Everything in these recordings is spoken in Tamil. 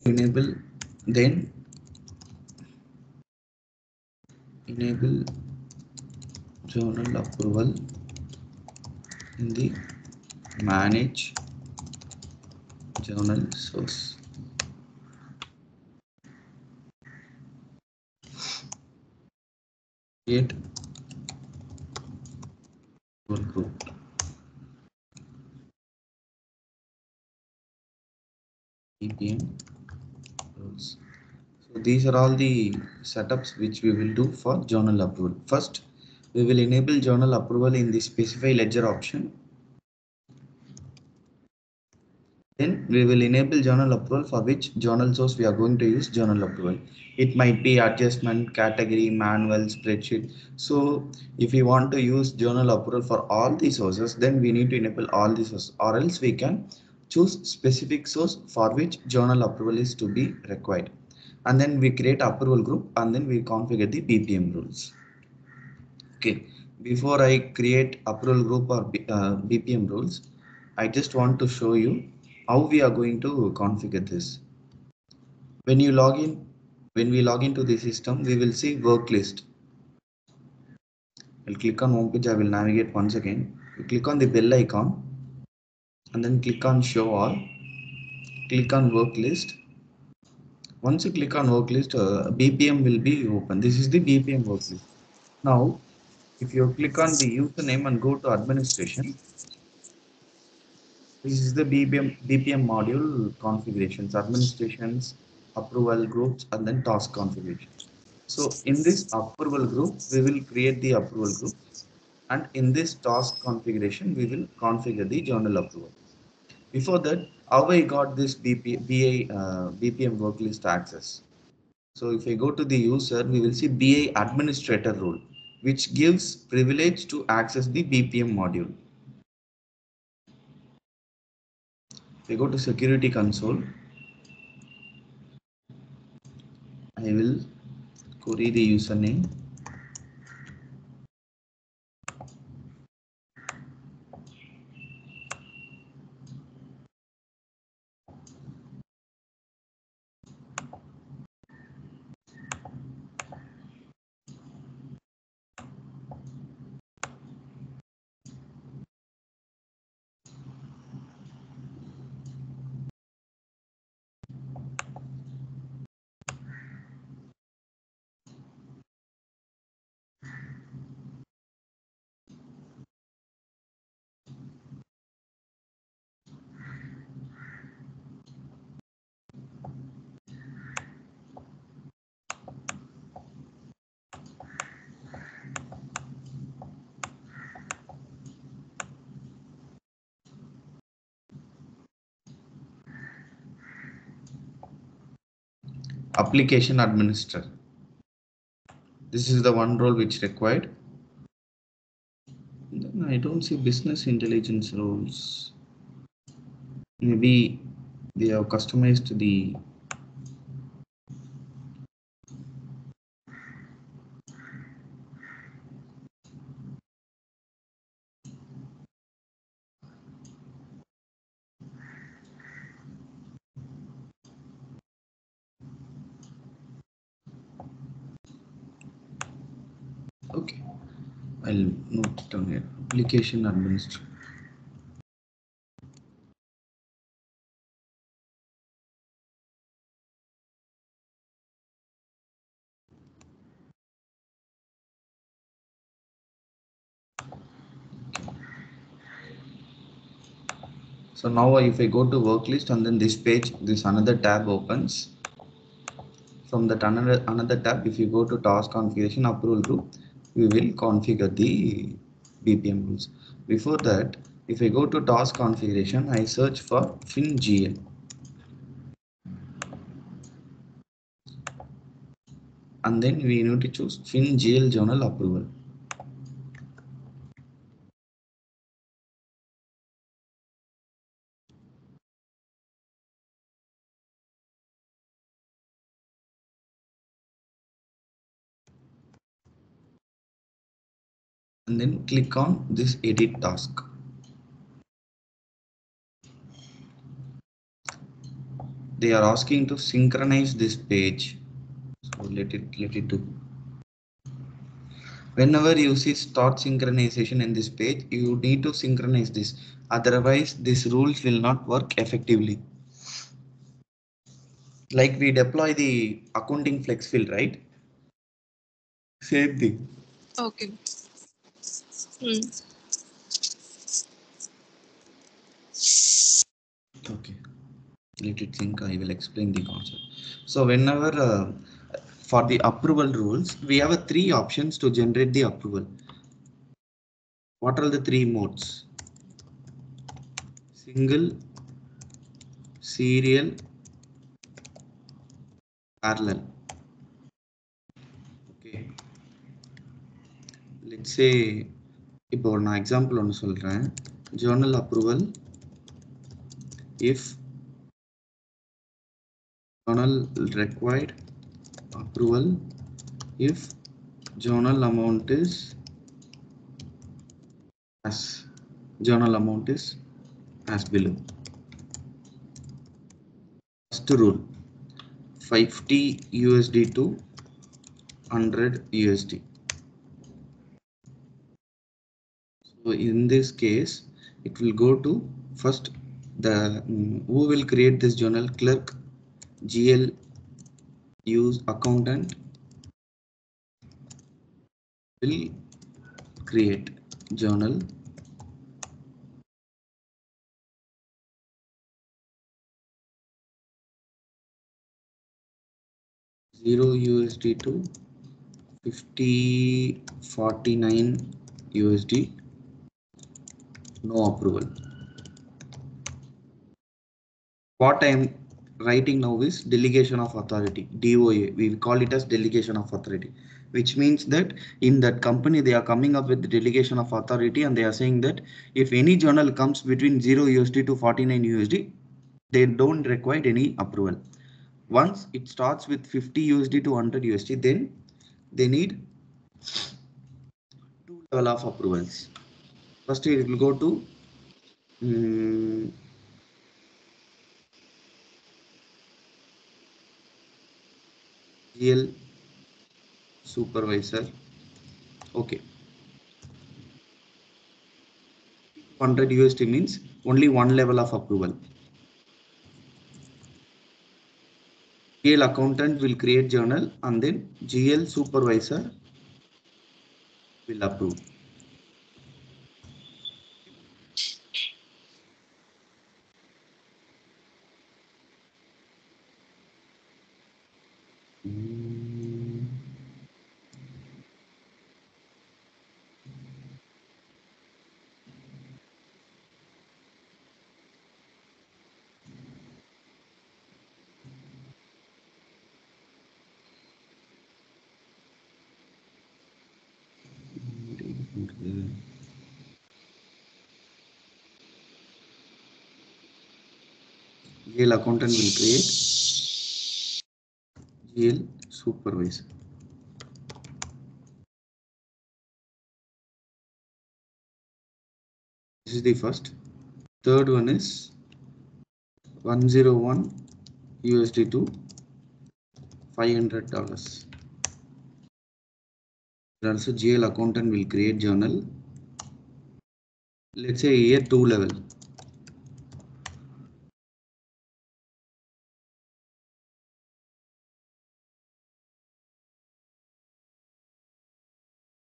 enable, then enable journal approval in the manage journal source. Create group. BPM rules. So these are all the setups which we will do for journal approval. First, we will enable journal approval in the specify ledger option. Then we will enable journal approval for which journal source we are going to use journal approval. It might be adjustment, category, manual, spreadsheet. So if we want to use journal approval for all the sources, then we need to enable all the sources, or else we can choose specific source for which journal approval is to be required. And then we create approval group and then we configure the BPM rules. Okay, before I create approval group or BPM rules, I just want to show you how we are going to configure this. When you log in, when we log into the system, we will see work list. I'll click on home page. I will navigate once again. You click on the bell icon and then click on show all. Click on work list. Once you click on work list, BPM will be open. This is the BPM work list. Now, if you click on the username and go to administration, this is the BPM module configurations, administrations, approval groups, and then task configurations. So in this approval group, we will create the approval group. And in this task configuration, we will configure the journal approval. Before that, how I got this BPM worklist access. So if I go to the user, we will see BA administrator role, which gives privilege to access the BPM module. If I go to security console, I will query the username. Application administrator. This is the one role which required. Then I don't see business intelligence roles. Maybe they have customized the okay. I'll note it down here. Application administrator. So now if I go to work list and then this page, this another tab opens. From that another tab, if you go to task configuration approval group, we will configure the BPM rules. Before that, if I go to task configuration, I search for FinGL. And then we need to choose FinGL journal approval. And then click on this edit task. they are asking to synchronize this page. So let it do. Whenever you see start synchronization in this page, you need to synchronize this. Otherwise, these rules will not work effectively. Like we deploy the accounting flex fill, right? Same thing. Okay. Okay. Let it think. I will explain the concept. So whenever for the approval rules, we have a 3 options to generate the approval. What are the 3 modes? Single, serial, parallel. Okay. Let's say இப்போ நான் எக்ஸாம்பிள் ஒன்று சொல்கிறேன். Journal approval if journal required approval if journal amount is as below. First rule, 50 USD to 100 USD. So in this case, it will go to first the who will create this journal? Clerk, GL, use accountant will create journal. $0 to 50.49 USD. No approval. What I am writing now is delegation of authority, DOA. We call it as delegation of authority, which means that in that company they are coming up with the delegation of authority and they are saying that if any journal comes between $0 to 49 USD, they don't require any approval. Once it starts with 50 USD to 100 USD, then they need 2 level of approvals. First it will go to GL supervisor. Okay. 100 USD means only one level of approval. GL accountant will create journal and then GL supervisor will approve. GL accountant will create GL supervisor. This is the first. Third one is 101 USD to $500. Also GL accountant will create journal. Let's say here 2 level.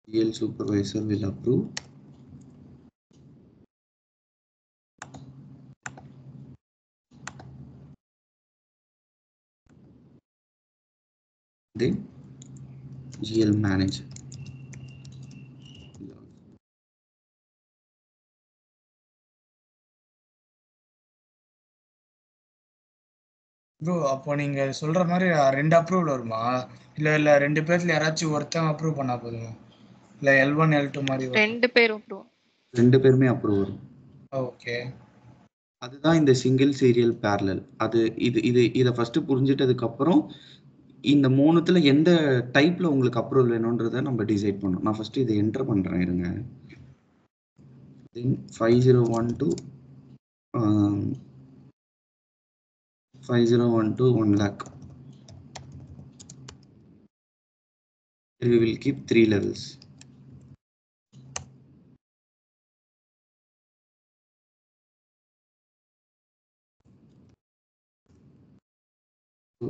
GL supervisor will approve. Then GL manager. Bro அப்போ நீங்க சொல்ற மாதிரி 2 அப்ரூவல் வருமா? இல்ல 2 பேர்ல யாராச்சும் ஒருத்தன் அப்ரூவ் பண்ணா போதுமா? இல்ல L1 L2 மாதிரி 2 பேரும் அப்ரூவ். 2 பேருமே அப்ரூவ் வரும். ஓகே. அதுதான் இந்த சிங்கிள் சீரியல் பேரலல். அது இதை ஃபர்ஸ்ட் புரிஞ்சிட்டதுக்கு அப்புறம் இந்த மூணுத்துல எந்த டைப்ல உங்களுக்கு அப்ரூவல் வேணும்ன்றதை நம்ம டிசைட் பண்ணணும். நான் ஃபர்ஸ்ட் இதை என்டர் பண்றேன் இருங்க. Then 501 to 5012 1 lakh. Here we will keep 3 levels. So,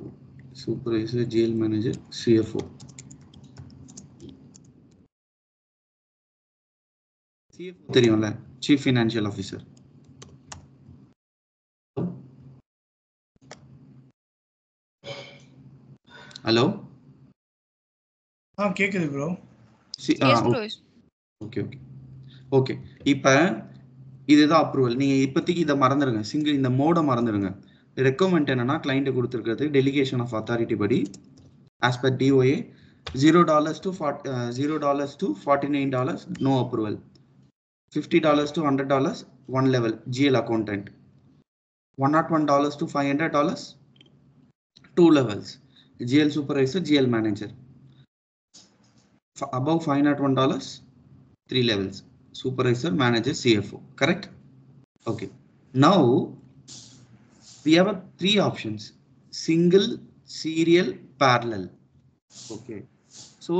supervisor, GL manager, CFO. CFO தெரியும்ல, Chief Financial Officer. Hello? கேக்குது ப்ரோ. ஓகே. இப்போ இதுதான் அப்ரூவல். நீங்க இப்போதைக்கு இதை மறந்துடுங்க, சிங்கிள் இந்த மோடை மறந்துடுங்க. ரெக்கமெண்ட் என்னன்னா கிளைண்ட் கொடுத்துருக்கிறது டெலிகேஷன் ஆஃப் அத்தாரிட்டி படி as per DOA $0 to $49 no approval, $50 to $100 one level GL accountant, $101 to $500 two levels GL supervisor, GL manager. Above $501 3 levels supervisor, manager, CFO. Correct? Okay. Now we have 3 options: single, serial, parallel. Okay. So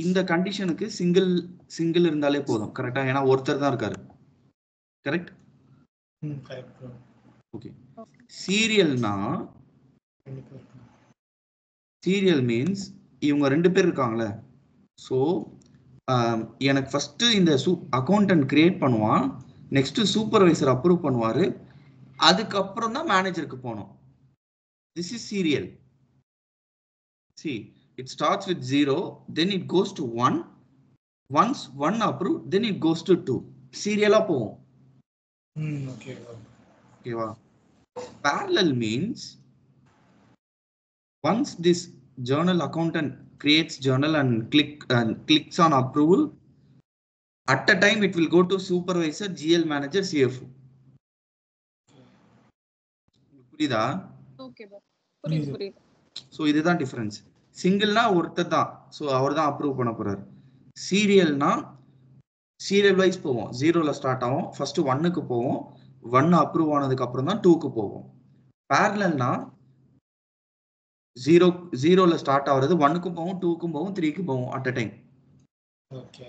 இந்த கண்டிஷனுக்கு சிங்கிள் இருந்தாலே போதும். கரெக்டா? ஏன்னா ஒருத்தர் தான் இருக்காரு. கரெக்ட்? ஓகே. சீரியல் மீன்ஸ் இவங்க 2 பேர் இருக்காங்களே. ஸோ எனக்கு ஃபர்ஸ்ட் இந்த அக்கௌண்டன்ட் கிரியேட் பண்ணுவான், நெக்ஸ்ட் சூப்பர்வைசர் அப்ரூவ் பண்ணுவாரு, அதுக்கப்புறம் தான் மேனேஜருக்கு போகணும். This is serial. See, it starts with 0, then it goes to 1. Once 1 approved, then it goes to 2. Serial போகும். ஓகேவா? Parallel means once this journal accountant creates journal and clicks on approval, at a time it will go to supervisor, GL manager, CFO. புரியுதா? ஓகே பா, புரியுது. ஸோ இதுதான் டிஃபரன்ஸ். சிங்கிள்னா ஒருத்தர் தான், ஸோ அவர் தான் அப்ரூவ் பண்ண போறாரு. சீரியல்னா சீரியல் வைஸ் போவோம். 0ல ஸ்டார்ட் ஆகும், ஃபர்ஸ்ட் 1க்கு போவோம், 1 அப்ரூவ் ஆனதுக்கு அப்புறம் தான் 2க்கு போவோம். பேரலல்னா 0ல ஸ்டார்ட் ஆகுறது, 1க்கும் போவோம், 2க்கும் போவோம், 3க்கு போவோம் அட் அ டைம். ஓகே.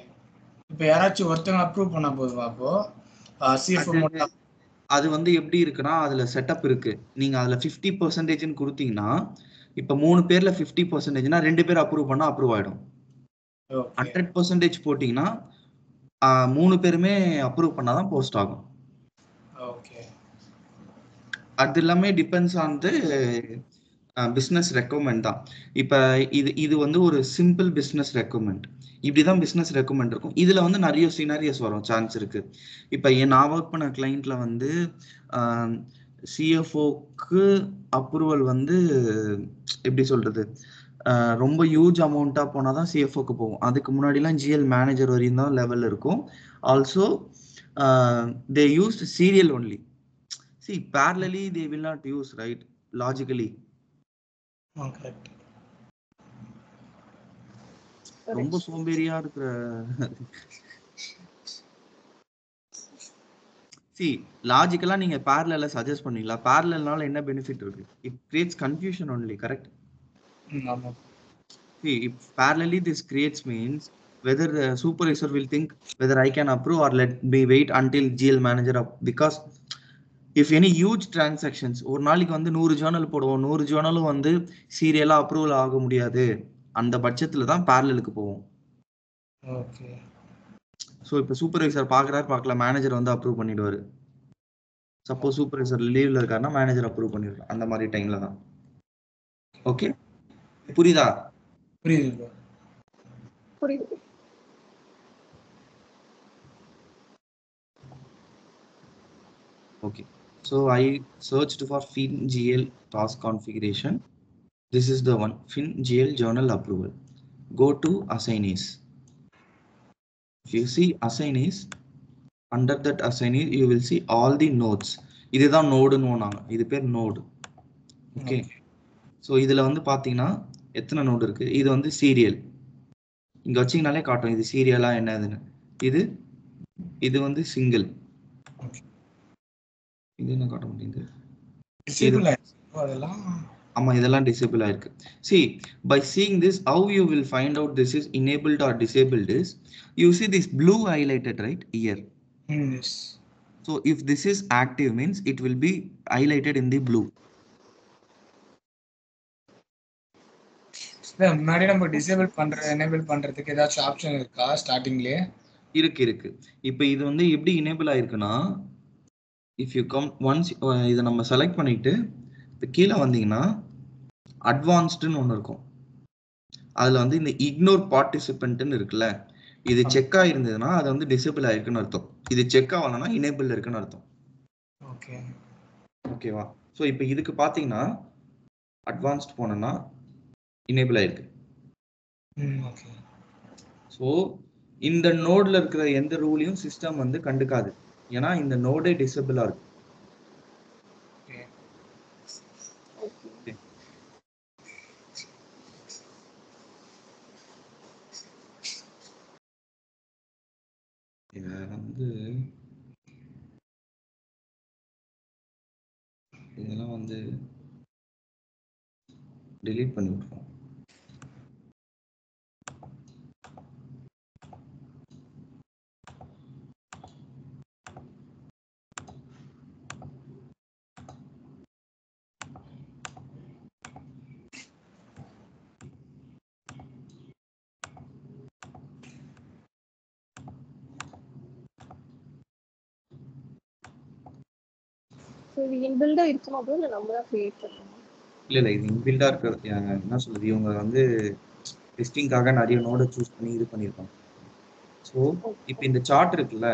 இப்போ யாராச்சும் ஒருத்தங்க அப்ரூவ் பண்ண போதுமா? அப்போ CFO அது வந்து எப்படி இருக்குன்னா, அதுல செட்டப் இருக்கு. நீங்க அதுல 50% கொடுத்தீங்கன்னா, இப்ப 3 பேர்ல 50%னா 2 பேர் அப்ரூவ் பண்ணா அப்ரூவ் ஆயிடும். 100% போட்டீங்கன்னா 3 பேருமே அப்ரூவ் பண்ணாதான் போஸ்ட் ஆகும். ஓகே. அது எல்லாமே depends on the business recommend தான். இப்போ இது வந்து ஒரு சிம்பிள் பிஸ்னஸ் ரெக்கமெண்ட். இப்படிதான் பிஸ்னஸ் ரெக்கமெண்ட் இருக்கும். இதுல வந்து நிறைய சினாரியஸ் வரும், சான்ஸ் இருக்கு. இப்போ நான் ஒர்க் பண்ண கிளைண்ட்ல வந்து CFOக்கு அப்ரூவல் வந்து எப்படி சொல்றது, ரொம்ப ஹியூஜ் அமௌண்ட்டா போனாதான் CFOக்கு போகும். அதுக்கு முன்னாடிலாம் GL மேனேஜர் வரையும் தான் லெவல் இருக்கும். Also they used serial only. See, parallelly they will not use, right? Logically. Correct. ரொம்ப சோம்பேறியா இருக்கிற. See, லாஜிக்கலா நீங்க parallel சஜஸ்ட் பண்ணீங்களா? parallelனால என்ன பெனிஃபிட் இருக்கு? It creates confusion only, correct? ஆமா. See, if parallelly this creates means whether the supervisor will think whether I can approve or let me wait until GL manager up, because if any huge transactions, ஒரு நாளைக்கு வந்து 100 ஜேர்னல் போடுவோம், 100 ஜேர்னலும் வந்து சீரியலா அப்ரூவல் ஆக முடியாது. அந்த பட்சத்துல தான் parallelக்கு போவோம். ஓகே. ஸோ இப்போ சூப்பர்வைசர் பார்க்குறாரு, பார்க்கல, மேனேஜர் வந்து அப்ரூவ் பண்ணிடுவாரு. சப்போஸ் சூப்பர்வைசர் லீவ்ல இருக்காருன்னா மேனேஜர் அப்ரூவ் பண்ணிடுவார். அந்த மாதிரி டைம்ல தான். ஓகே, புரியுதா? புரியுது. Okay, so I searched for FinGL task configuration. This is the one, FinGL journal approval. Go to assignees. If you see assignees, under that assignee you will see all the nodes. இதுதான் நோடுன்னு ஒன்னாங்க, இது பேர் நோடு. ஓகே. ஸோ இதுல வந்து பாத்தீங்கன்னா எத்தனை நோடு இருக்கு. இது வந்து சீரியல், இங்க வச்சீங்கனாலே காட்டும் இது சீரியலா என்னதுன்னு. இது வந்து சிங்கிள், இது என்ன காட்ட முடியுது, அதெல்லாம் ஆமா, இதெல்லாம் டிசேபிள் ஆயிருக்கு. See, by seeing this, how you will find out this is enabled or disabled is, you see this blue highlighted right here. Yes. So if this is active means it will be highlighted in the blue. முன்னாடி நம்ம டிசேபிள் எனேபிள் பண்றதுக்கு ஏதாச்சும் ஆப்ஷன் இருக்கா ஸ்டார்டிங்லயே? இருக்கு. இப்போ இது வந்து எப்படி எனேபிள் ஆயிருக்குன்னா, if you come once இதை நம்ம செலக்ட் பண்ணிட்டு இப்போ கீழே வந்தீங்கன்னா அட்வான்ஸ்டுன்னு ஒன்று இருக்கும். அதுல வந்து இந்த இக்னோர் பார்ட்டிசிபென்ட்னு இருக்குல்ல, இது செக் ஆயிருந்ததுன்னா அது வந்து டிசேபிள் ஆயிருக்குன்னு அர்த்தம். இது செக் ஆகலன்னா எனேபிள் இருக்குன்னு அர்த்தம். ஓகேவா? ஸோ இப்போ இதுக்கு பார்த்தீங்கன்னா அட்வான்ஸ்ட் போனோம்னா எனேபிள் ஆயிருக்கு. ஸோ இந்த நோட்ல இருக்கிற எந்த ரூலையும் சிஸ்டம் வந்து கண்டுக்காது, ஏன்னா இந்த நோடே டிசேபிளா இருக்கு. இதெல்லாம் வந்து delete பண்ணி விட்டுருவோம். இது இன்பில்டா இருக்குமா bro, இல்ல நம்ம தான் கிரியேட் பண்ணணுமா? இல்ல இது இன்பில்டா இருக்கிறது. என்ன சொல்றது, இவங்க வந்து டெஸ்டிங்காக நிறைய நோட சூஸ் பண்ணி இது பண்ணியிருப்பாங்க. ஸோ இப்போ இந்த சார்ட் இருக்குல்ல,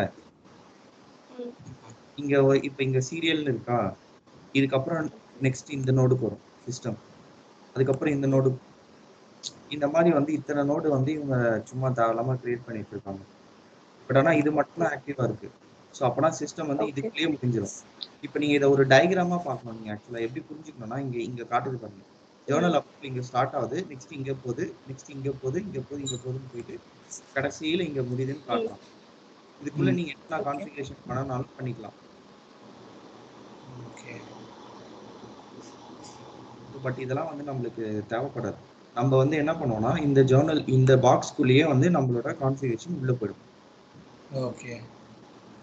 இங்க இப்போ இங்க சீரியல்னு இருக்கா, இதுக்கப்புறம் நெக்ஸ்ட் இந்த நோடுக்கு வரும் சிஸ்டம், அதுக்கப்புறம் இந்த நோடு, இந்த மாதிரி வந்து இத்தனை நோடு வந்து இவங்க சும்மா தாராளமா கிரியேட் பண்ணிட்டு இருக்காங்க. பட் ஆனா இது மட்டும் தான் ஆக்டிவா இருக்கு. ஸோ அப்பனா சிஸ்டம் வந்து இதுக்குள்ளேயே முடிஞ்சிடும். இப்போ நீங்க இதை ஒரு டயக்ராமா பார்க்கணும். நீங்க ஆக்சுவலா எப்படி புரிஞ்சுக்கணும்னா, இங்க காட்டுது பாருங்க, ஜேர்னல் அப்ரூவல் இங்க ஸ்டார்ட் ஆகுது, நெக்ஸ்ட் இங்க போகுது, நெக்ஸ்ட் இங்க போகுது, இங்க போகுதுன்னு போயிட்டு கடைசியில இங்க முடியுதுன்னு காட்டலாம். இதுக்குள்ள நீங்க என்ன கான்ஃபிகரேஷன் பண்ணனாலும் பண்ணிக்கலாம். பட் இதெல்லாம் வந்து நம்மளுக்கு தேவைப்படாது. நம்ம வந்து என்ன பண்ணுவோம்னா, இந்த ஜேர்னல் இந்த பாக்ஸ்க்குள்ளேயே வந்து நம்மளோட கான்ஃபிகரேஷன் உள்ள போயிடும். ஓகே.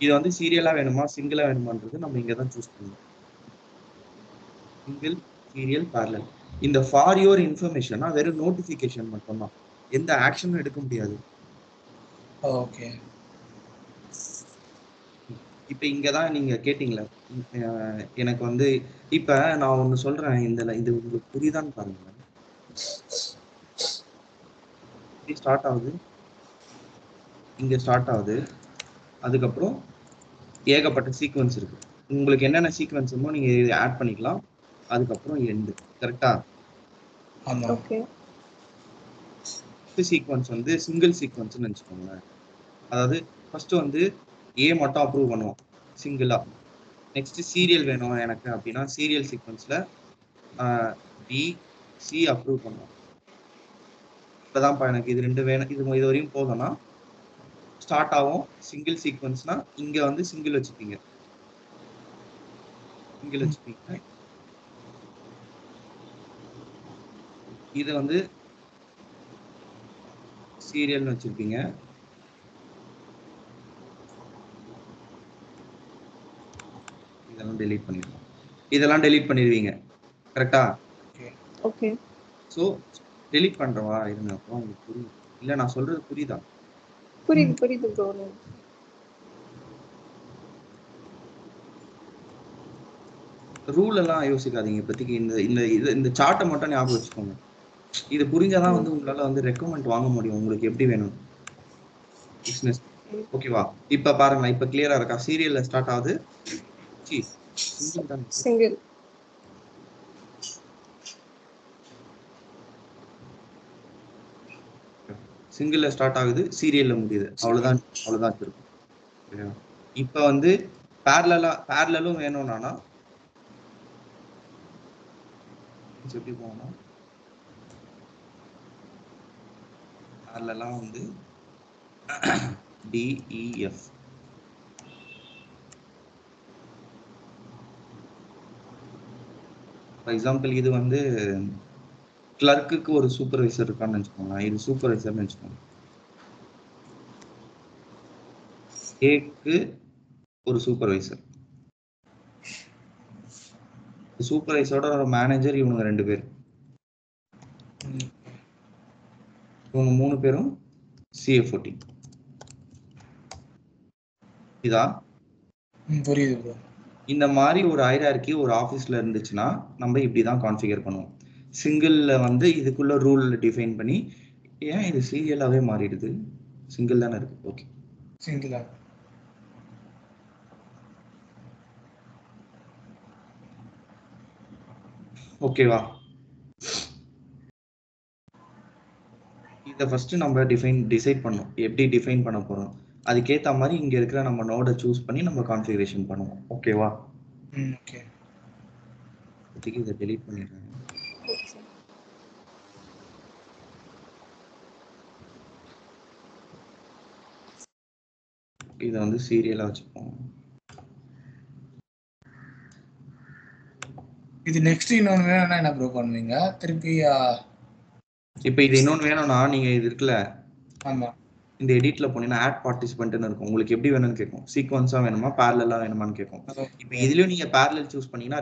இது வந்து சீரியலா வேணுமா சிங்கிளா வேணுமான்றது நம்ம இங்க தான் சூஸ் பண்ணணும். Single, serial, parallel. இந்த ஃபார் யுவர் இன்ஃபர்மேஷனா வெறும் நோட்டிஃபிகேஷன் மட்டும்தான், எந்த ஆக்ஷனும் எடுக்க முடியாது. ஓகே. இப்போ இங்க தான் நீங்க கேட்டீங்களா, எனக்கு வந்து இப்ப நான் ஒன்னு சொல்றேன், இது உங்களுக்கு புரியுதான்னு பாருங்க. ஸ்டார்ட் ஆகுது, இங்க ஸ்டார்ட் ஆகுது, அதுக்கப்புறம் ஏகப்பட்ட சீக்வன்ஸ் இருக்கு. உங்களுக்கு என்னென்ன சீக்வன்ஸ் இருக்கோ நீங்க ஆட் பண்ணிக்கலாம். அதுக்கப்புறம் எண்டு. கரெக்டா? ஆமா. ஓகே. சீக்வன்ஸ் வந்து சிங்கிள் சீக்வன்ஸ்னு நினைச்சுக்கோங்க. அதாவது ஃபர்ஸ்ட் வந்து ஏ மட்டும் அப்ரூவ் பண்ணுவோம் சிங்கிளா. நெக்ஸ்ட் சீரியல் வேணும் எனக்கு அப்படின்னா சீரியல் சீக்வன்ஸ்ல பி சி அப்ரூவ் பண்ணுவோம். இப்பதான்ப்பா எனக்கு இது ரெண்டு வேணும், இது வரையும் போதும்னா ஸ்டார்ட் ஆகும். சிங்கிள் சீக்வன்ஸ்னா இங்க வந்து சிங்கிள் வச்சுப்பீங்க, இது வந்து சீரியல்னு வச்சிருப்பீங்க. இதெல்லாம் டெலீட் பண்ணிடுவீங்க. கரெக்டா? ஓகே. சோ டெலீட் பண்றவா இருங்க, அப்போ உங்களுக்கு புரியும். இல்ல நான் சொல்றது புரியுதா? புரியுது ப்ரோ. ரூல் எல்லாம் யோசிக்காதீங்க இப்போதைக்கு. இந்த சார்ட்டை மட்டும் ஞாபகம் வச்சுக்கோங்க. இது புரிஞ்சாதான் வந்து உங்களால வந்து ரெக்கமெண்ட் வாங்க முடியும் உங்களுக்கு எப்படி வேணும் பிசினஸ். ஓகேவா? இப்ப பாருங்க, இப்ப கிளியரா இருக்கா? சீரியல்ல ஸ்டார்ட் ஆகுது, சிங்கிள். சிங்கிள்ல ஸ்டார்ட் ஆகுது, சீரியல்ல முடியுது. அவ்வளவுதான் இருக்கும். இப்ப வந்து பேரலலும் வேணும்னா எப்படி போகணும்னா, பேரலலாம் வந்து டிஇஎஃப், ஃபார் எக்ஸாம்பிள் இது வந்து கிளர்க்குக்கு ஒரு சூப்பர்வைசர் இருக்கான்னு வச்சுக்கோங்க, இது சூப்பர்வைசர்னு வச்சுக்கோங்க. ஏக்கு ஒரு சூப்பர்வைசர், சூப்பர்வைசரோட ஒரு மேனேஜர், இவங்க 2 பேர், இவங்க 3 பேரும் CA14. இதா புரியுது ப்ரோ. இந்த மாதிரி ஒரு ஹைரார்கி ஒரு ஆஃபீஸில் இருந்துச்சுன்னா நம்ம இப்படி தான் கான்ஃபிகர் பண்ணுவோம். சிங்கிளில் வந்து இதுக்குள்ள ரூல் டிஃபைன் பண்ணி, ஏன் இது சீரியலாகவே மாறிடுது, சிங்கிள் தானே இருக்கு. ஓகே, சிங்கிளா. ஓகேவா? இதை ஃபர்ஸ்ட் நம்ம டிசைட் பண்ணோம் எப்படி டிஃபைன் பண்ண போறோம். அதுக்கேற்ற மாதிரி இங்க இருக்கிற நம்ம நோடை சூஸ் பண்ணி நம்ம கான்ஃபிகரேஷன் பண்ணுவோம். ஓகேவா? ஓகே. இப்போதைக்கு இதை டெலீட் பண்ணிடுறேன். இதை வந்து சீரியலா வச்சுப்போம். இது நெக்ஸ்ட் இன்னொன்னு வேணும்னா என்ன ப்ரோ பண்ணுவீங்க திருப்பி? இப்போ இது இன்னொன்று வேணும்னா நீங்க இது இருக்குல்ல, ஆமா, இந்த எடிட்ல போனீங்கன்னா ஆட் பார்ட்டிசிபென்ட்னு இருக்கும். உங்களுக்கு எப்படி வேணும்னு கேட்கும், சீக்வன்ஸா வேணுமா பேரலா வேணுமான்னு கேட்கும். இப்போ இதுலயும் நீங்க பேரலல் சூஸ் பண்ணீங்கன்னா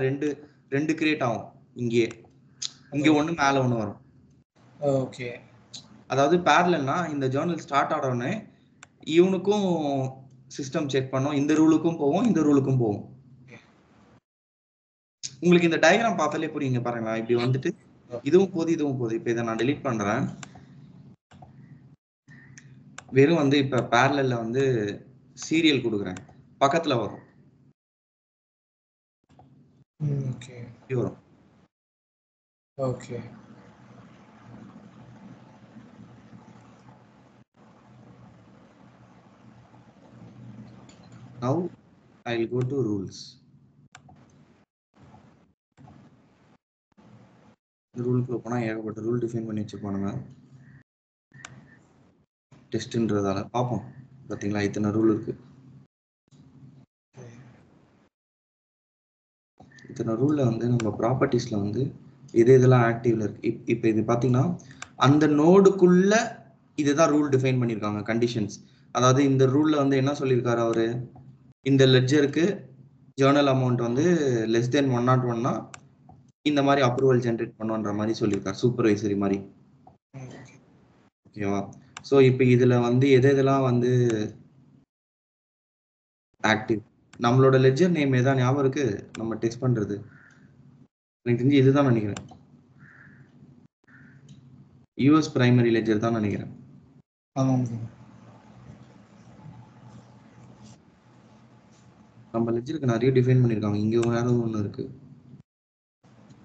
ரெண்டு கிரியேட் ஆகும். இங்க ஒண்ணு மேல ஒண்ணு வரும். ஓகே. அதாவது பேரலல்னா இந்த ஜர்னல் ஸ்டார்ட் ஆனோடனே இவனுக்கும் சிஸ்டம் செக் பண்ணும், இந்த ரூலுக்கும் போவோம், இந்த ரூலுக்கும் போவோம். உங்களுக்கு இந்த டயக்ராம் பார்த்தாலே புரியுங்க பாருங்களா. இப்படி வந்துட்டு இதுவும் போகுது இதுவும் போகுது. இப்போ இதை நான் டெலீட் பண்றேன். வெறும் வந்து இப்ப பேரலல்ல வந்து சீரியல் கொடுக்குறேன், பக்கத்துல வரும். ஓகே வரும். Okay. Now I'll go to rules. ரூலுக்குள்ள போனா ஏகப்பட்ட ரூல் டிஃபைன் பண்ணி வச்சுப்பானுங்க. டெஸ்ட்ன்றதால பார்ப்போம். பார்த்தீங்களா இத்தனை ரூல் இருக்கு. இத்தனை ரூல்ல வந்து நம்ம ப்ராப்பர்ட்டிஸ்ல வந்து இதெல்லாம் ஆக்டிவ்ல இருக்கு. இப்போ இது பார்த்தீங்கன்னா அந்த நோடுக்குள்ள இதுதான் ரூல் டிஃபைன் பண்ணியிருக்காங்க கண்டிஷன்ஸ். அதாவது இந்த ரூல்ல வந்து என்ன சொல்லியிருக்காரு அவரு, இந்த லெட்ஜருக்கு ஜேர்னல் அமௌண்ட் வந்து லெஸ் தென் 101னா இந்த மாதிரி அப்ரூவல் ஜென்ரேட் பண்ணுன்ற மாதிரி சொல்லியிருக்காரு, சூப்பர்வைசரி மாதிரி. ஓகேவா? ஸோ இப்போ இதுல வந்து எதெல்லாம் வந்து ஆக்டிவ், நம்மளோட லெட்ஜர் நேம் ஏதாவது ஞாபகம் இருக்கு நம்ம டெஸ்ட் பண்றது? எனக்கு தெரிஞ்சு இதுதான் நினைக்கிறேன், யூஎஸ் பிரைமரி லெட்ஜர் தான் நினைக்கிறேன். நம்ம லெட்ஜருக்கு நிறைய டிஃபைன் பண்ணியிருக்காங்க. இங்கே வேற ஒன்று இருக்கு.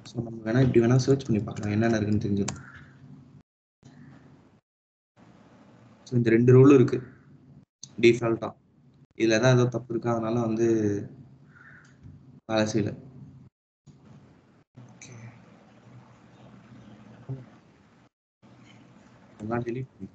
ஸோ நம்ம வேணா இப்படி வேணா சர்ச் பண்ணி பார்க்கலாம் என்னென்ன இருக்குன்னு தெரிஞ்சிடும். ஸோ இந்த 2 ரூல் இருக்கு டிஃபால்ட்டா. இதுல தான் ஏதோ தப்பு இருக்கு, அதனால வந்து வேலை செய்யல. அதெல்லாம் டெலீட் பண்ணி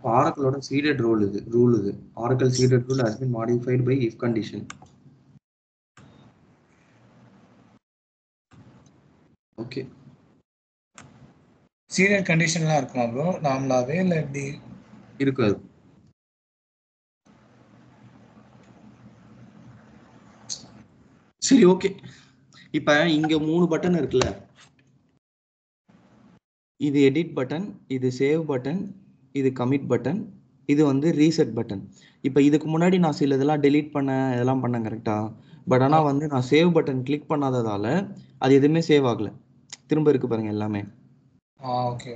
Oracleோட seeded rule இது. Oracle seeded rule has been modified by if condition. Okay. Serial கண்டிஷன்லாம் இருக்குமா ப்ரோ நார்மலாவே இல்ல எப்படி இருக்காது? சரி ஓகே. இப்ப இங்க 3 பட்டன் இருக்குல்ல, இது எடிட் பட்டன், இது சேவ் பட்டன், இது கமிட் பட்டன், இது வந்து ரீசெட் பட்டன். இப்போ இதுக்கு முன்னாடி நான் சில இதெல்லாம் டெலீட் பண்ணேன், இதெல்லாம் பண்ணேன் கரெக்டா. பட் ஆனால் வந்து நான் சேவ் பட்டன் கிளிக் பண்ணாததால அது எதுவுமே சேவ் ஆகல, திரும்ப இருக்கு பாருங்க எல்லாமே. ஓகே.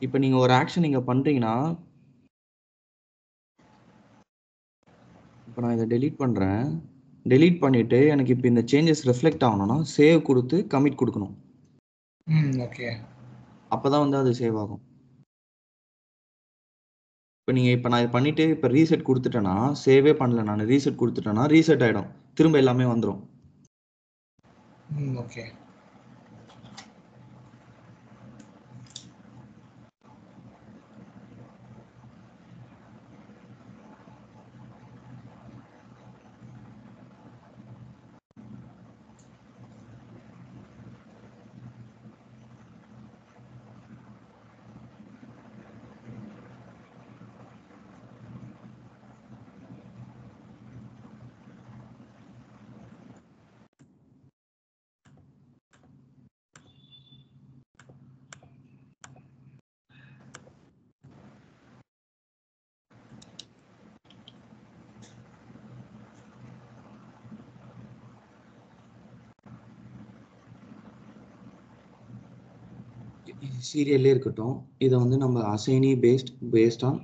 இப்போ நீங்க ஒரு ஆக்ஷன் நீங்க பண்றீங்கன்னா, இப்போ நான் இதை டெலீட் பண்றேன். டெலீட் பண்ணிட்டு எனக்கு இப்போ இந்த சேஞ்சஸ் ரெஃப்ளெக்ட் ஆகணும்னா சேவ் கொடுத்து கமிட் கொடுக்கணும். ஓகே. அப்பதான் வந்து அது சேவ் ஆகும். இப்போ நான் இது பண்ணிட்டு இப்போ ரீசெட் கொடுத்துட்டேன்னா, சேவே பண்ணல, நான் ரீசெட் கொடுத்துட்டேன்னா ரீசெட் ஆயிடும், திரும்ப எல்லாமே வந்துடும். ஓகே. சீரியல்லே இருக்கட்டும், இதை வந்து நம்ம அசைனி பேஸ்ட் ஆன்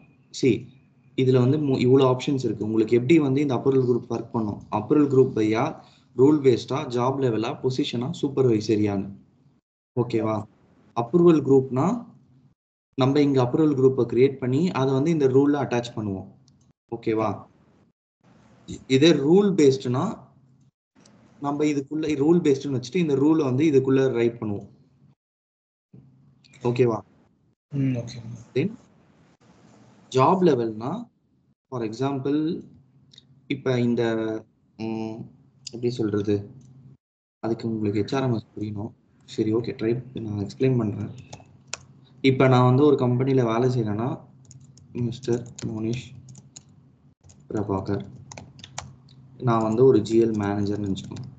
இதில் வந்து இவ்வளோ ஆப்ஷன்ஸ் இருக்குது. உங்களுக்கு எப்படி வந்து இந்த அப்ரூவல் குரூப் ஒர்க் பண்ணும், அப்ரூவல் குரூப் பையா, ரூல் பேஸ்டாக, ஜாப் லெவலாக, பொசிஷனாக, சூப்பர்வைசரியான்னு. ஓகேவா? அப்ரூவல் குரூப்னா நம்ம இங்கே அப்ரூவல் குரூப்பை கிரியேட் பண்ணி அதை வந்து இந்த ரூலில் அட்டாச் பண்ணுவோம். ஓகேவா? இதே ரூல் பேஸ்டுனா நம்ம இதுக்குள்ள ரூல் பேஸ்டுன்னு வச்சுட்டு இந்த ரூலை வந்து இதுக்குள்ள ரைட் பண்ணுவோம். ஓகேவா? ஓகே. தென் ஜாப் லெவல்னா ஃபார் எக்ஸாம்பிள் இப்போ இந்த எப்படி சொல்றது, அதுக்கு உங்களுக்கு HRMS புரியணும். சரி, ஓகே, நான் எக்ஸ்பிளைன் பண்ணுறேன். இப்போ நான் வந்து ஒரு கம்பெனியில் வேலை செய்கிறேன்னா, மிஸ்டர் மோனிஷ் பிரபாகர், நான் வந்து ஒரு GL மேனேஜர்னு நினச்சிக்கணும்.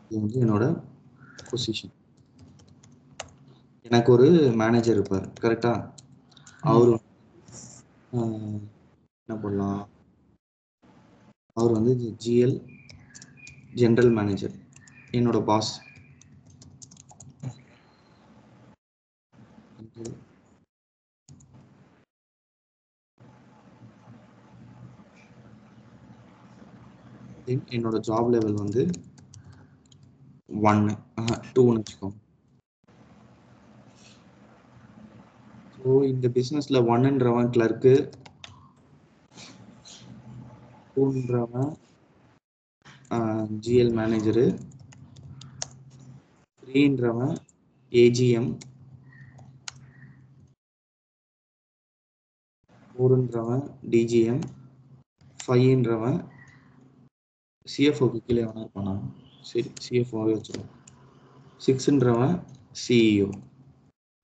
இது வந்து என்னோட பொசிஷன். எனக்கு ஒரு மேனேஜர் இருப்பார், கரெக்டா? அவரு என்ன பண்ணலாம், அவர் வந்து GL ஜெனரல் மேனேஜர், என்னோட பாஸ். என்னோட ஜாப் லெவல் வந்து 1 2ன்னு வச்சுக்கோங்க. ஸோ இந்த பிஸ்னஸில் 1ன்றவன் கிளர்க்கு, 2ன்றவன் GL மேனேஜரு, 3ன்றவன் AGM, 4ன்றவன் DGM, 5ன்றவன் CFOக்கு கீழே எவனா இருப்பானா, சரி CFOவே வச்சுருவோம், 6ன்றவன் CEO.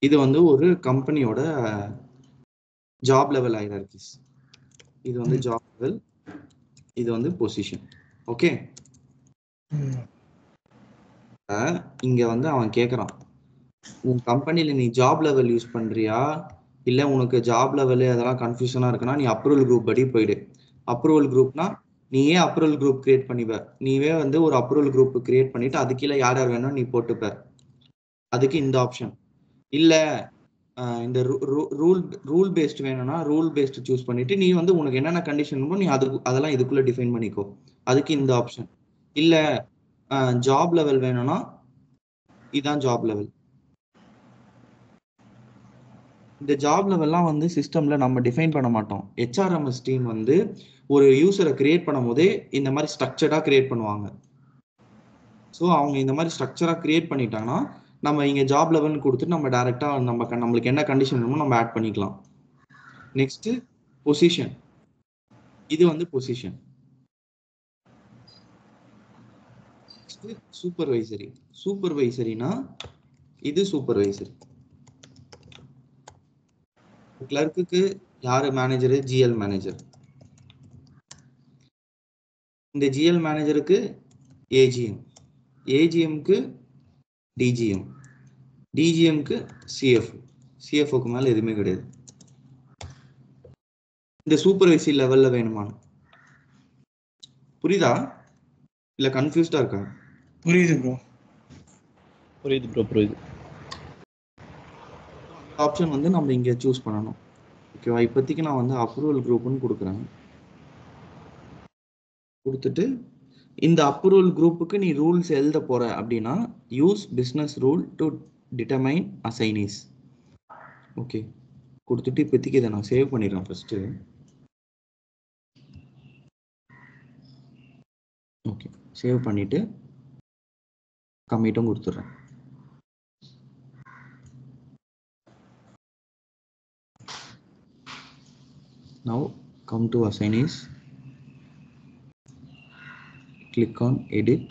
இது வந்து ஒரு கம்பெனியோட ஜாப் லெவல் ஹைரார்கிஸ். இது வந்து ஜாப் லெவல், இது வந்து பொசிஷன். ஓகே, இங்க வந்து அவன் கேட்குறான், உன் கம்பெனியில் நீ ஜாப் லெவல் யூஸ் பண்ணுறியா, இல்லை உனக்கு ஜாப் லெவலு அதெல்லாம் கன்ஃபியூஷனாக இருக்குன்னா நீ அப்ரூவல் குரூப் படி போயிடு. அப்ரூவல் குரூப்னா நீயே அப்ரூவல் குரூப் கிரியேட் பண்ணிப்ப, நீவே வந்து ஒரு அப்ரூவல் குரூப் கிரியேட் பண்ணிட்டு அது கீழே யார் யார் வேணும் நீ போட்டுப்ப. அதுக்கு இந்த ஆப்ஷன். இல்லை இந்த ரூல் பேஸ்ட் வேணும்னா ரூல் பேஸ்ட் சூஸ் பண்ணிட்டு நீ வந்து உனக்கு என்னென்ன கண்டிஷன் நீ அதெல்லாம் இதுக்குள்ள டிஃபைன் பண்ணிக்கோ, அதுக்கு இந்த ஆப்ஷன். இல்லை ஜாப் லெவல் வேணும்னா இதுதான் ஜாப் லெவல். இந்த ஜாப் லெவல்லாம் வந்து சிஸ்டம்ல நம்ம டிஃபைன் பண்ண மாட்டோம். HRMS டீம் வந்து ஒரு யூசரை கிரியேட் பண்ணும் போதே இந்த மாதிரி ஸ்ட்ரக்சர்டா கிரியேட் பண்ணுவாங்க. ஸோ அவங்க இந்த மாதிரி ஸ்ட்ரக்சரா கிரியேட் பண்ணிட்டாங்கன்னா நம்ம இங்க ஜாப் லெவல்னு கொடுத்துட்டு நம்ம டைரக்டா நம்மளுக்கு என்ன கண்டிஷன் வேணுமோ நம்ம ஆட் பண்ணிக்கலாம். நெக்ஸ்ட் பொசிஷன், இது வந்து பொசிஷன். Next supervisory. சூப்பர்வைசரினா இது சூப்பர்வைசரி. கிளர்க்குக்கு யாரு மேனேஜரு, GL மேனேஜர். இந்த GL மேனேஜருக்கு AGM, AGMக்கு DGM, DGMக்கு CFO, CFOக்கு மேல எதுவுமே கிடையாது. இந்த சூப்பர்வைசரி லெவல்ல வேணுமா, புரியுதா இல்ல கன்ஃபியூஸ்டா இருக்கா? புரியுது ப்ரோ. புரியுது. ஆப்ஷன் வந்து நம்ம இங்க சூஸ் பண்ணணும். ஓகேவா? இப்போதைக்கு நான் வந்து அப்ரூவல் குரூப்னு கொடுக்குறேன். கொடுத்துட்டு இந்த அப்ரூவல் குரூப்புக்கு நீ ரூல்ஸ் எழுத போற அப்படின்னா use business rule to determine assignees. Okay, கொடுத்துட்டு இப்போதைக்கு இதை நான் சேவ் பண்ணிடுறேன் ஃபர்ஸ்ட். ஓகே, சேவ் பண்ணிட்டு கம்மிட்டும் கொடுத்துட்றேன். Now come to assignees, click on edit,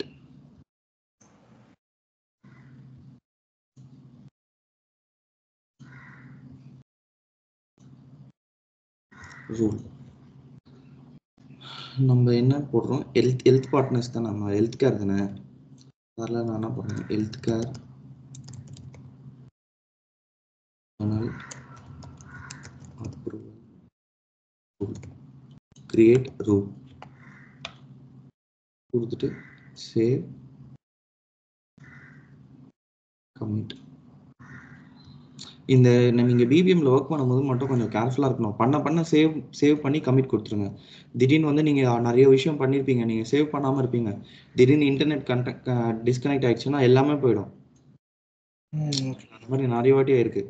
rule. நம்ம என்ன போடுறோம், ஹெல்த் பார்ட்னர்ஸ் தான், நம்ம ஹெல்த் கேர் தானே, அதில் நான் என்ன போடுறேன், health care approval create rule கொடுத்துட்டு சேவ் கமிட். இந்த நீங்கள் பிபிஎம்ல ஒர்க் பண்ணும்போது மட்டும் கொஞ்சம் கேர்ஃபுல்லாக இருக்கணும். பண்ண சேவ் பண்ணி கமிட் கொடுத்துருங்க. திடீர்னு வந்து நீங்கள் நிறைய விஷயம் பண்ணியிருப்பீங்க, நீங்கள் சேவ் பண்ணாமல் இருப்பீங்க, திடீர்னு இன்டர்நெட் டிஸ்கனெக்ட் ஆயிடுச்சுன்னா எல்லாமே போயிடும். அந்த மாதிரி நிறைய வாட்டி ஆயிருக்கு.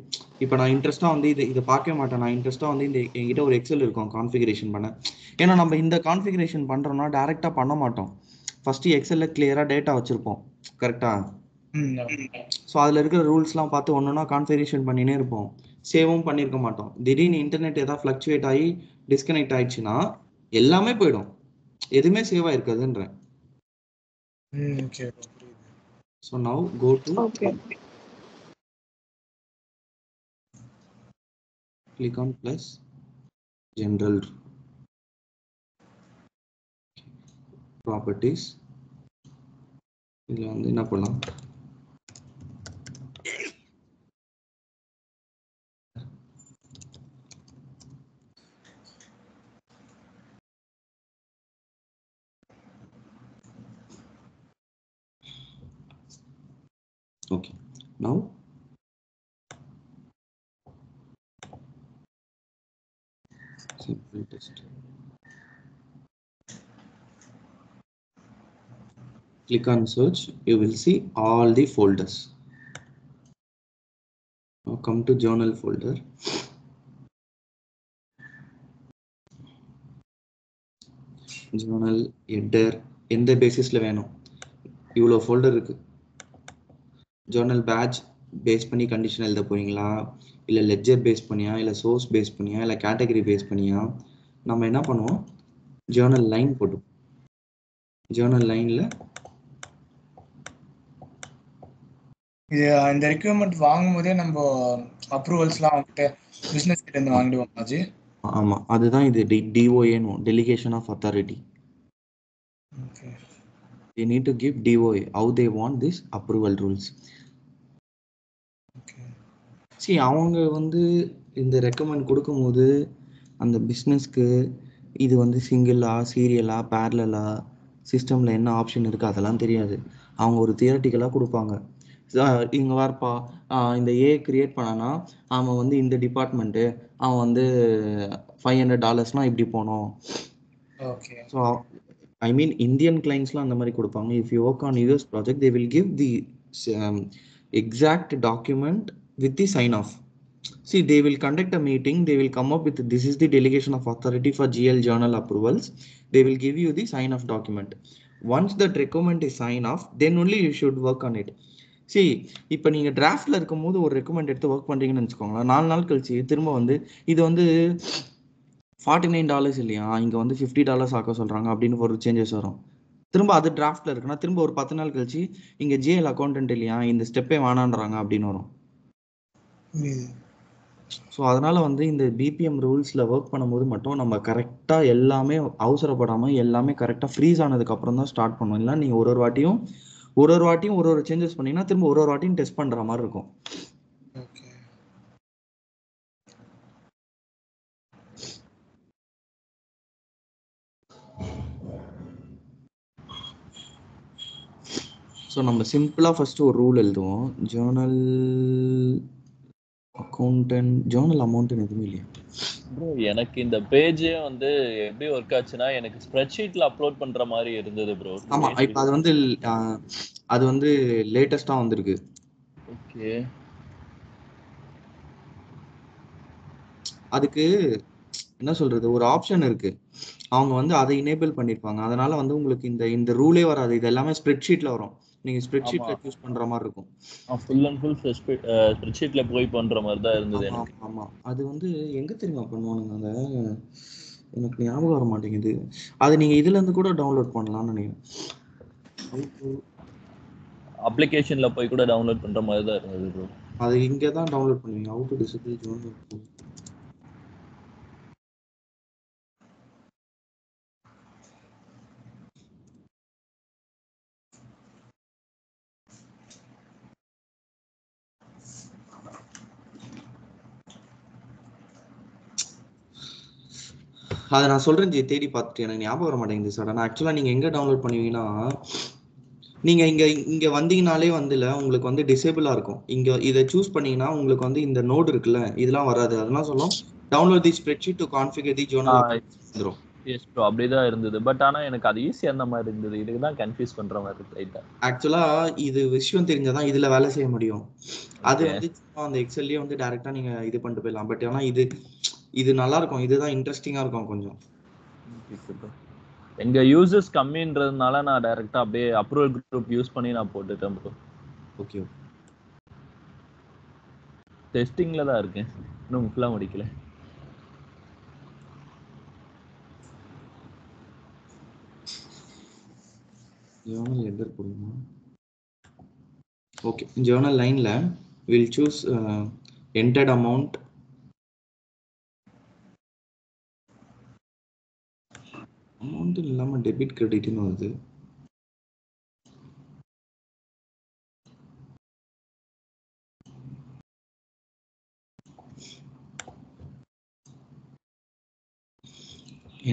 இப்போ நான் இன்ட்ரெஸ்ட்டாக வந்து இதை பார்க்க மாட்டேன், நான் இன்ட்ரெஸ்ட்டாக வந்து என்கிட்ட ஒரு எக்ஸல் இருக்கும் கான்ஃபிகரேஷன் பண்ண. ஏன்னா நம்ம இந்த கான்ஃபிகரேஷன் பண்ணுறோம்னா டேரெக்டாக பண்ண மாட்டோம், ஃபஸ்ட்டு எக்ஸலில் கிளியராக டேட்டா வச்சுருப்போம் கரெக்டாக. ஸோ அதில் இருக்கிற ரூல்ஸ்லாம் பார்த்து ஒன்று ஒன்றா கான்ஃபிகரேஷன் பண்ணினே இருப்போம், சேவும் பண்ணியிருக்க மாட்டோம். திடீர்னு இன்டர்நெட் ஏதாவது ஃப்ளக்சுவேட் ஆகி டிஸ்கனெக்ட் ஆயிடுச்சுன்னா எல்லாமே போயிடும், எதுவுமே சேவ் ஆயிருக்காதுன்றேன். So now go to click on plus general properties. இதில் வந்து என்ன பண்ணலாம், okay, now simple test, click on search, you will see all the folders. Now come to journal folder, journal header எந்த பேசிஸ்ல வேணும், இவ்வளோ ஃபோல்டர் இருக்கு. ஜேர்னல் பேட்ச் பேஸ் பண்ணி கண்டிஷன் எழுத போறீங்களா, இல்லை லெட்ஜர் பேஸ் பண்ணியா, இல்லை சோர்ஸ் பேஸ் பண்ணியா, இல்லை கேட்டகரி பேஸ் பண்ணியா, நம்ம என்ன பண்ணுவோம், ஜேர்னல் லைன் போட்டு, ஜேர்னல் லைன்ல இது இந்த ரெக்யூர்மெண்ட் வாங்கும் போதே நம்ம அப்ரூவல்ஸ்லாம் வந்துட்டு பிசினஸ் கிட்ட இருந்து வாங்கிடுவோம் ஆஜி. ஆமா, அதுதான் இது டிஓஏன்னு, delegation of authority. They need to give DOA how they want this approval rules. See, அவங்க வந்து இந்த ரெக்கமெண்ட் கொடுக்கும்போது அந்த பிஸ்னஸ்க்கு இது வந்து சிங்கிளா, சீரியலா, பேரலா, சிஸ்டமில் என்ன ஆப்ஷன் இருக்குது அதெல்லாம் தெரியாது. அவங்க ஒரு தியரட்டிக்கலாக கொடுப்பாங்க. இங்கே வார்ப்பா, இந்த ஏ கிரியேட் பண்ணானா அவன் வந்து இந்த டிபார்ட்மெண்ட்டு, அவன் வந்து $500 இப்படி போனோம். Okay. So I mean Indian clientsலாம் அந்த மாதிரி கொடுப்பாங்க. If you work on US project, they will give the exact document with the sign off. See, they will conduct a meeting, they will come up with this is the delegation of authority for GL journal approvals. They will give you the sign off document. Once that document is signed off, then only you should work on it. See, இப்போ நீங்கள் டிராஃப்டில் இருக்கும்போது ஒரு ரெக்கமெண்ட் எடுத்து ஒர்க் பண்ணுறீங்கன்னு வச்சுக்கோங்களேன், 4 நாள் கழிச்சு திரும்ப வந்து இது வந்து $49 இல்லையா, இங்கே வந்து $50 ஆக்க சொல்கிறாங்க அப்படின்னு ஒரு சேஞ்சஸ் வரும். திரும்ப அது டிராஃப்டில் இருக்குன்னா திரும்ப ஒரு 10 நாள் கழிச்சு இங்கே ஜிஎல் அக்கௌண்டன்ட் இல்லையா, இந்த ஸ்டெப்பே வேணான்றாங்க அப்படின்னு வரும். ஸோ அதனால வந்து இந்த பிபிஎம் ரூல்ஸில் ஒர்க் பண்ணும்போது மட்டும் நம்ம கரெக்டாக எல்லாமே அவசரப்படாமல் எல்லாமே கரெக்டாக ஃப்ரீஸ் ஆனதுக்கப்புறம் தான் ஸ்டார்ட் பண்ணணும். இல்லை நீங்கள் ஒரு வாட்டியும் ஒரு சேஞ்சஸ் பண்ணிங்கன்னா திரும்ப ஒரு வாட்டியும் டெஸ்ட் பண்ணுற மாதிரி இருக்கும். ஸோ நம்ம சிம்பிளாக ஃபஸ்ட்டு ஒரு ரூல் எழுதுவோம். ஜேர்னல் அக்கௌண்டன்ட், ஜேர்னல் அமௌண்ட்டுன்னு எதுவுமே இல்லையா, ப்ரோ எனக்கு இந்த பேஜே வந்து எப்படி ஒர்க் ஆச்சுன்னா எனக்கு ஸ்ப்ரெட்ஷீட்ல அப்லோட் பண்ற மாதிரி இருந்தது ப்ரோ 2 ஆமா, days இப்போ அது வந்து லேட்டஸ்டா வந்திருக்கு. ஓகே. அதுக்கு என்ன சொல்றது, ஒரு ஆப்ஷன் இருக்கு. அவங்க வந்து அதை எனேபிள் பண்ணிருப்பாங்க. அதனால வந்து உங்களுக்கு இந்த இந்த ரூலே வராது. இது எல்லாமே ஸ்ப்ரெட்ஷீட்ல வரும். நீங்க ஆமா. ஸ்ப்ரெட்ஷீட்ல சூஸ் பண்ற மாதிரி இருக்கும். ஃபுல் அண்ட் ஃபுல் ஸ்ப்ரெட்ஷீட்ல போய் பண்ற மாதிரி தான் இருந்தது ஆமா எனக்கு. ஆமா. அது வந்து எங்க தெரியுமா பண்ணுவானுங்க அந்த, எனக்கு ஞாபகம் வர மாட்டேங்குது. அது நீங்க இதுல இருந்து கூட டவுன்லோட் பண்ணலாம்னு நினைக்கிறேன். அப்ளிகேஷன்ல போய் கூட டவுன்லோட் பண்ற மாதிரி தான் இருந்தது ப்ரோ. அது இங்க தான் டவுன்லோட் பண்ணுவீங்க. How to disable journal. அதை நான் சொல்றேன் ஜி, தேடி பார்த்துட்டு எனக்கு ஞாபகம் வர மாட்டேங்குது சடனா. ஆக்சுவலா நீங்க எங்க டவுன்லோட் பண்ணுவீங்கன்னா, நீங்க இங்க இங்க வந்தீங்கனாலே வந்துல உங்களுக்கு வந்து டிசேபிளா இருக்கும். இங்க இதை சூஸ் பண்ணீங்கன்னா உங்களுக்கு வந்து இந்த நோடு இருக்குல்ல, இதெல்லாம் வராது. அதெல்லாம் சொல்லும் download the spreadsheet to configure the zonal வந்துரும். எஸ் ப்ரோ, அப்படிதான் இருந்தது. பட் ஆனா எனக்கு அது ஈஸியா அந்த மாதிரி இருந்தது. இதுக்கு தான் கன்ஃபியூஸ் பண்ற மாதிரி இருக்கு ரைட்டா. ஆக்சுவலா இது விஷயம் தெரிஞ்சாதான் இதுல வேலை செய்ய முடியும். அது ஓகே. வந்து சும்மா அந்த எக்ஸல்லயே வந்து டைரக்டா நீங்க இது பண்ணிட்டு போயிடலாம். பட் ஆனா இது நல்லா இருக்கும். இதுதான் இன்ட்ரெஸ்டிங்கா இருக்கும் கொஞ்சம். எங்க யூசர்ஸ் கம்மின்றதுனால நான் டைரக்டா அப்படியே அப்ரூவல் குரூப் யூஸ் பண்ணி நான் போட்டுட்டேன் ப்ரோ. ஓகே. டெஸ்டிங்ல தான் இருக்கேன், இன்னும் ஃபுல்லா முடிக்கல. ஜேர்னல் ஹெடர் போடுமா? ஓகே, ஜேர்னல் லைன்ல will choose entered amount, amount இல்லாம டெபிட் கிரெடிட்னு வருது.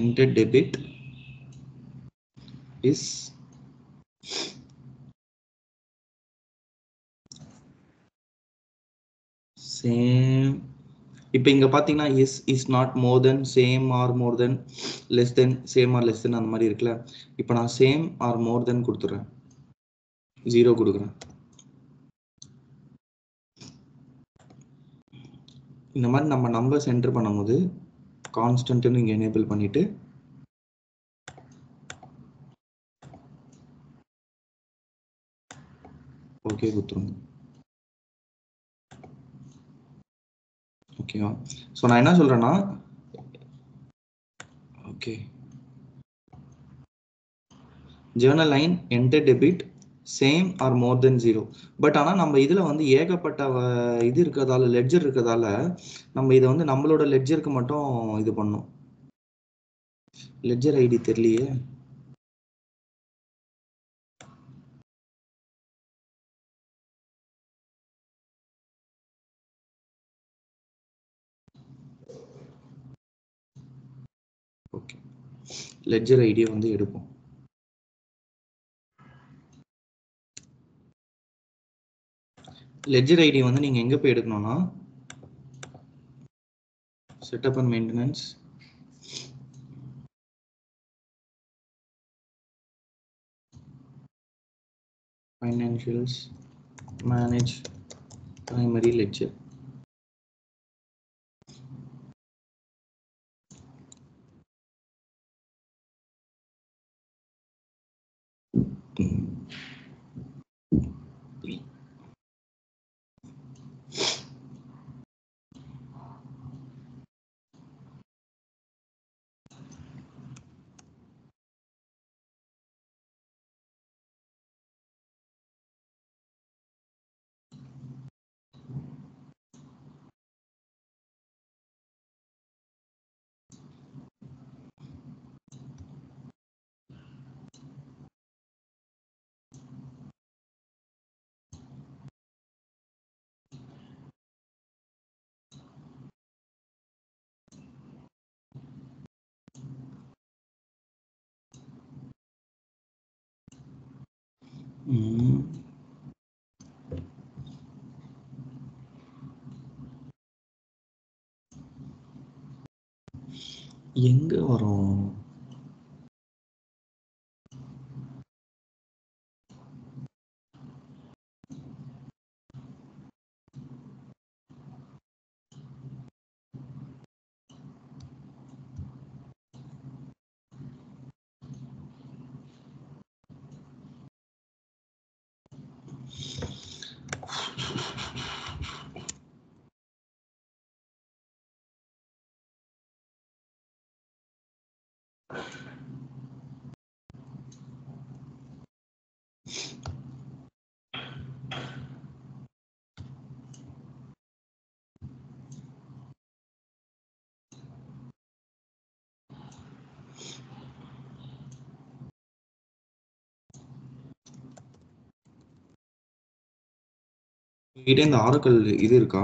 enter debit is same. இப்போ இங்க பாத்தீங்கன்னா is not more than, same or more than, less than, same or less than அந்த மாதிரி இருக்குல்ல. இப்போ நான் same or more than கொடுத்துறேன், 0 கொடுக்குறேன். இந்த மாதிரி நம்ம நம்பர்ஸ் என்டர் பண்ணும்போது கான்ஸ்டன்ட்னு இங்க எனேபிள் பண்ணிட்டு ஓகே கொடுத்துருங்க. ஓகேவா? ஸோ நான் என்ன சொல்றேன்னா, okay, journal line enter debit same or more than 0. But ஆனால் நம்ம இதில் வந்து ஏகப்பட்ட இது இருக்கிறதால, லெட்ஜர் இருக்கிறதால நம்ம இதை வந்து நம்மளோட லெட்ஜருக்கு மட்டும் இது பண்ணோம். லெட்ஜர் ஐடி தெரியலையே. ஓகே, லெட்ஜர் ஐடியை வந்து எடுப்போம். லெட்ஜர் ஐடி வந்து நீங்க எங்க போய் எடுக்கணும்னா, setup and maintenance, financials, manage primary ledger. எங்க வரும்? உங்ககிட்ட இந்த ஆரக்கல் இது இருக்கா?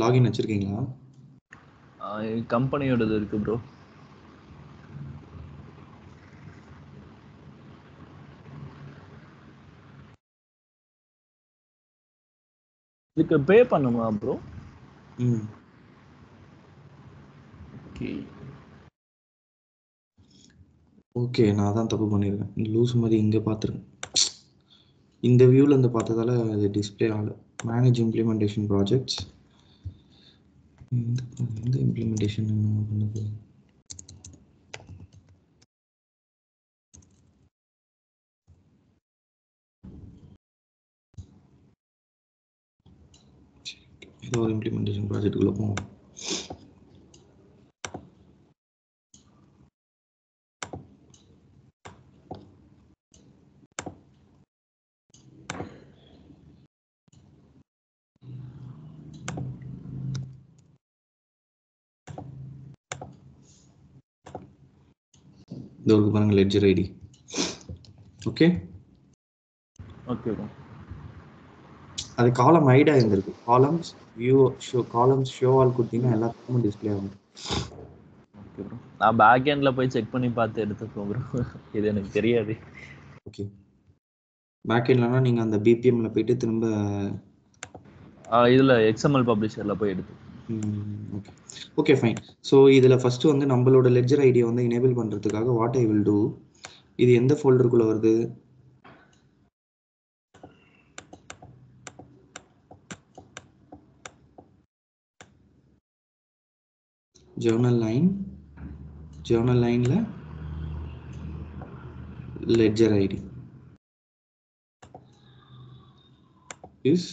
லாகின் வச்சிருக்கீங்களா? கம்பெனியோடது இருக்கு ப்ரோ. இதுக்கு பே பண்ணுமா ப்ரோ? ஓகே ஓகே, நான் தான் தப்பு பண்ணியிருக்கேன். லூஸ் மாதிரி இங்கே பார்த்துருக்கேன். இந்த வியூவில் இருந்து பார்த்ததால அது டிஸ்பிளே ஆகல. Manage implementation projects. இந்த இம்ப்ளிமெண்டேஷன் பண்ணுது. ஏதோ ஒரு இம்ப்ளிமெண்டேஷன் ப்ராஜெக்ட்டுக்குள்ளே போவோம். இந்த ஒரு பாருங்க ledger ID. Okay okay bro. அது காலம் ஐடா இருந்திருக்கு. Columns view show, columns show all கொடுத்தீங்கன்னா எல்லாத்துக்கும் டிஸ்பிளே ஆகும். Okay bro. நான் பேக் எண்ட்ல போய் செக் பண்ணி பார்த்து எடுத்துப்போம் ப்ரோ. இது எனக்கு தெரியாது. ஓகே, பேக் எண்ட்லனா நீங்கள் அந்த பிபிஎம்ல போயிட்டு திரும்ப இதுல எக்ஸ்எம்எல் பப்ளிஷர்ல போய் எடுத்து. Okay okay fine. ஸோ இதில் ஃபஸ்ட்டு வந்து நம்மளோட லெட்ஜர் ஐடியை வந்து எனேபிள் பண்ணுறதுக்காக வாட் ஐ வில் டூ, இது எந்த ஃபோல்டருக்குள்ளே வருது? ஜர்னல் லைன், ஜர்னல் லைனில் லெட்ஜர் ஐடி இஸ்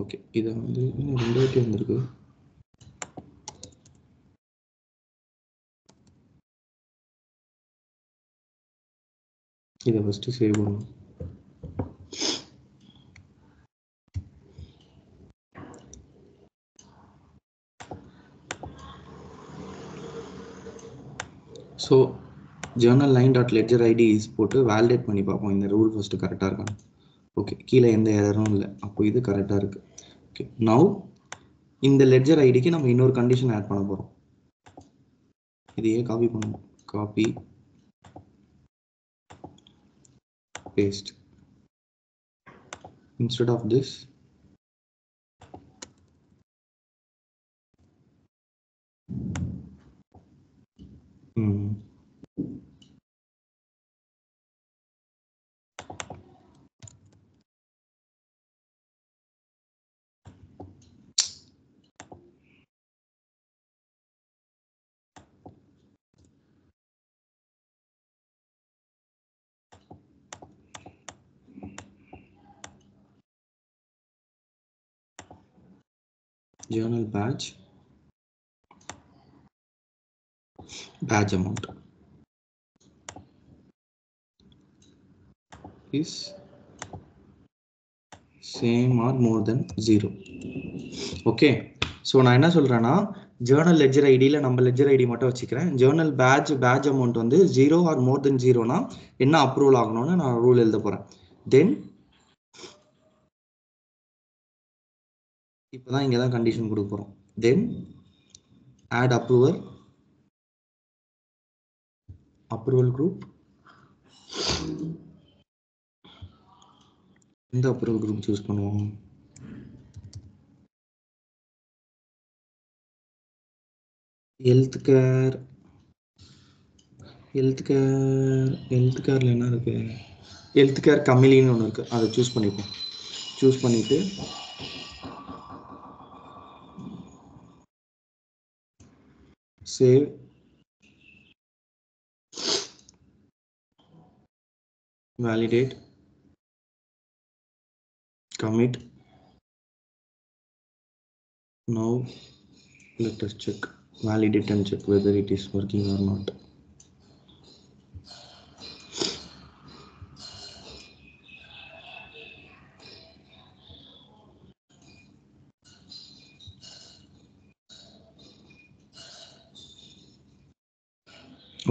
ஓகே. இதை வந்து இன்னும் 2 வாட்டி வந்திருக்கு. இதை ஃபஸ்ட்டு சேவ் பண்ணணும். So journal line dot ledger ID is போட்டு வேலிடேட் பண்ணி பார்ப்போம் இந்த ரூல் ஃபஸ்ட்டு கரெக்டாக இருக்கான்னு. ஓகே, கீழே எந்த எரரும் இல்லை. அப்போ இது கரெக்டாக இருக்குது. ஓகே, நவ் இந்த லெட்ஜர் ஐடிக்கு நம்ம இன்னொரு கண்டிஷன் ஆட் பண்ண போகிறோம். இதையே காப்பி பண்ணுவோம். Copy paste. Instead of this journal badge amount is same or more than 0. Okay, so நான் என்ன சொல்கிறேன்னா ஜேர்னல் லெட்ஜர் ஐடியில் நம்ம லெட்ஜர் ஐடி மட்டும் வச்சுக்கிறேன். ஜேர்னல் பேட்ச் அமௌண்ட் வந்து 0 ஆர் மோர் தென் 0னா என்ன அப்ரூவல் ஆகணும்னு நான் ரூல் எழுத போகிறேன். தென் இப்போ தான் இங்கே தான் கண்டிஷன் கொடுக்க போகிறோம். தென் add approval group. இந்த approval group choose பண்ணுவோம். healthcare என்ன இருக்கு? healthcare கமிலின்னு ஒன்று இருக்கு, அதை சூஸ் பண்ணிப்போம். சூஸ் பண்ணிட்டு save, validate, commit. Now let us check, validate and check whether it is working or not.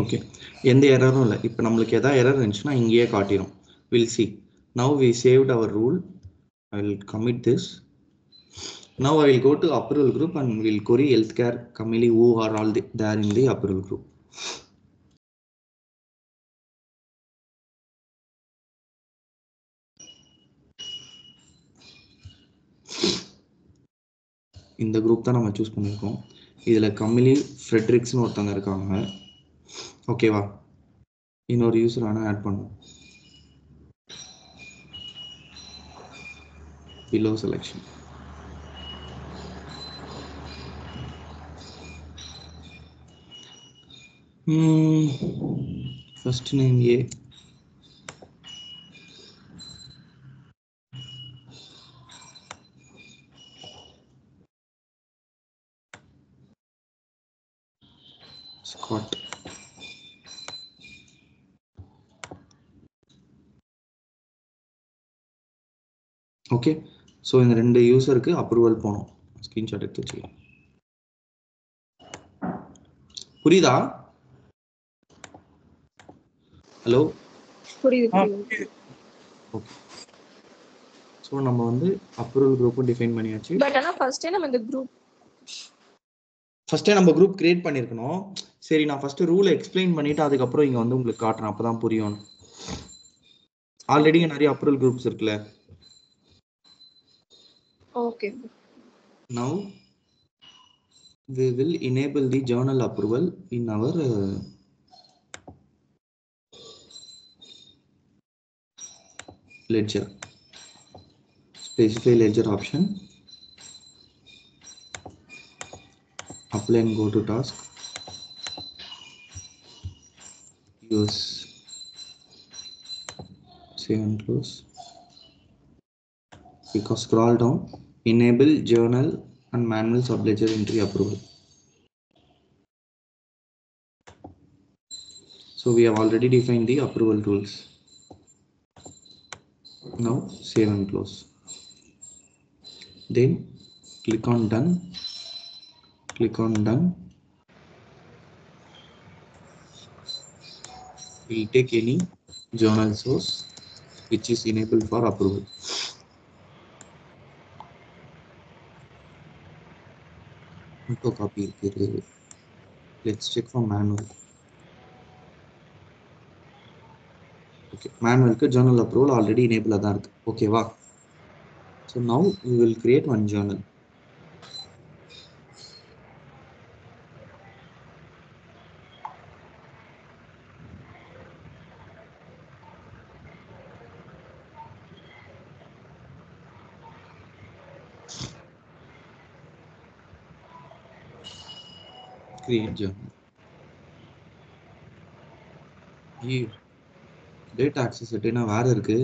Okay, எந்த எரரும் இல்லை. இப்போ நம்மளுக்கு எதாவது எரர் இருந்துச்சுன்னா இங்கேயே காட்டிடும். Will see. Now we saved our rule. I will commit this. Now I will go to approval group and will query healthcare Kamili who are all there in the approval group. இந்த குரூப் தான் நம்ம சூஸ் பண்ணியிருக்கோம். இதில் கமிலி ஃப்ரெட்ரிக்ஸ்னு ஒருத்தவங்க இருக்காங்க. ஓகேவா? இன்னொரு யூஸர் வேணால் ஆட் பண்ணுவோம். below selection. First name A. Scott. Okay, so இந்த ரெண்டு யூஸருக்கு அப்ரூவல் போனோம். ஸ்க்ரீன்ஷாட் எடுத்து வச்சுக்கலாம். புரியுதா? ஹலோ, புரியுது. ஓகே, ஸோ நம்ம வந்து அப்ரூவல் குரூப்பும் டிஃபைன் பண்ணியாச்சு. பட் ஆனால் ஃபர்ஸ்டே நம்ம இந்த குரூப் கிரியேட் பண்ணியிருக்கணும். சரி, நான் ஃபர்ஸ்ட் ரூலை எக்ஸ்பிளைன் பண்ணிட்டு அதுக்கப்புறம் இங்கே வந்து உங்களுக்கு காட்டுறேன், அப்போ தான் புரியும். ஆல்ரெடி நிறைய அப்ரூவல் குரூப்ஸ் இருக்குல்ல. Okay. Now we will enable the journal approval in our ledger. Specify ledger option. Apply and go to task. Use save and close. Because scroll down, enable journal and manual subledger entry approval. So we have already defined the approval rules. Now save and close. Then click on done. We'll take any journal source which is enabled for approval. Auto copy. Let's check for manual. Okay, manual ku journal approval already enabled adha irukku. Okay va? So now we will create one journal. Create journal. Here data access setting வேற இருக்கு.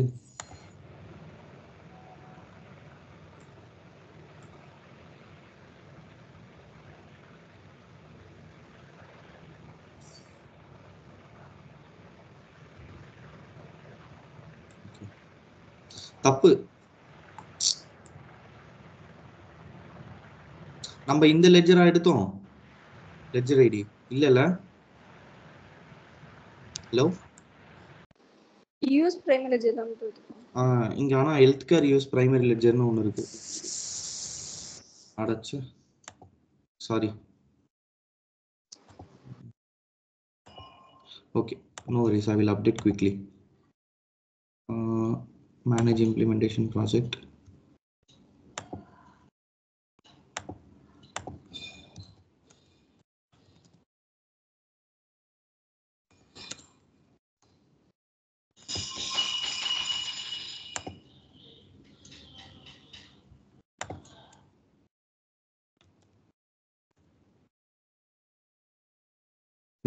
தப்பு. நம்ம இந்த லெட்ஜரா எடுத்தோம். லெட்ஜர் ஐடி இல்லல. ஹலோ, யூஸ் பிரைமரி லெட்ஜர் தான் போட்டுருக்கோம். இங்க ஆனா ஹெல்த் கேர் யூஸ் பிரைமரி லெட்ஜர்னு ஒன்னு இருக்கு. அடச்சே, sorry. Okay, no worries, I will update quickly. Manage implementation project.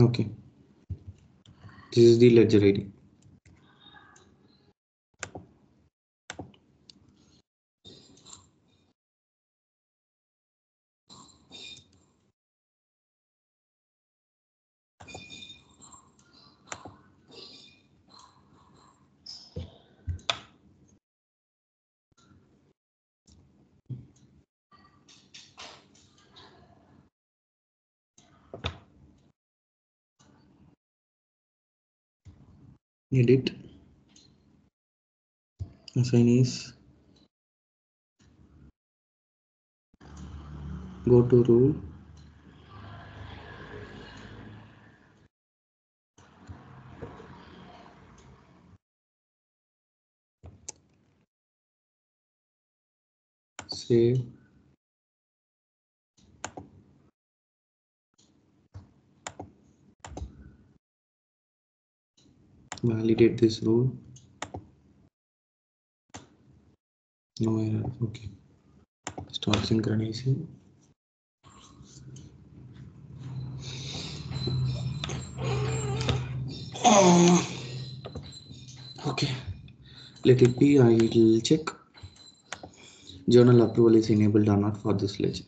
Okay, this is the ledger ID. Edit, assignees, go to rule, save, validate this rule. No error. Okay, start synchronizing. Okay, let it be. I will check journal approval is enabled or not for this ledger.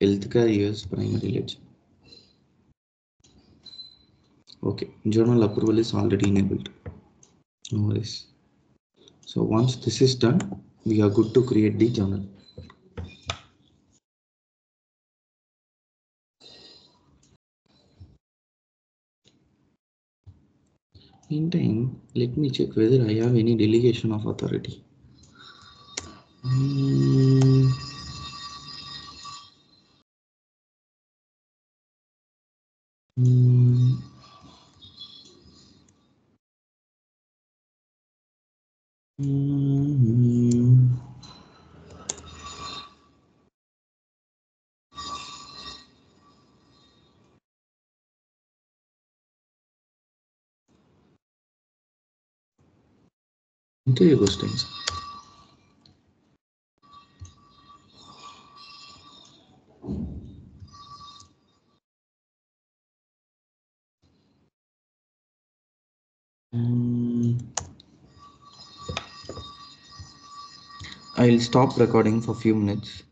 Healthcare years primary ledger. Okay, journal approval is already enabled. No worries. So once this is done, we are good to create the journal. Meantime, let me check whether I have any delegation of authority. Hmm. Hmm. Hmm. Interview questions. Hmm. I'll stop recording for a few minutes.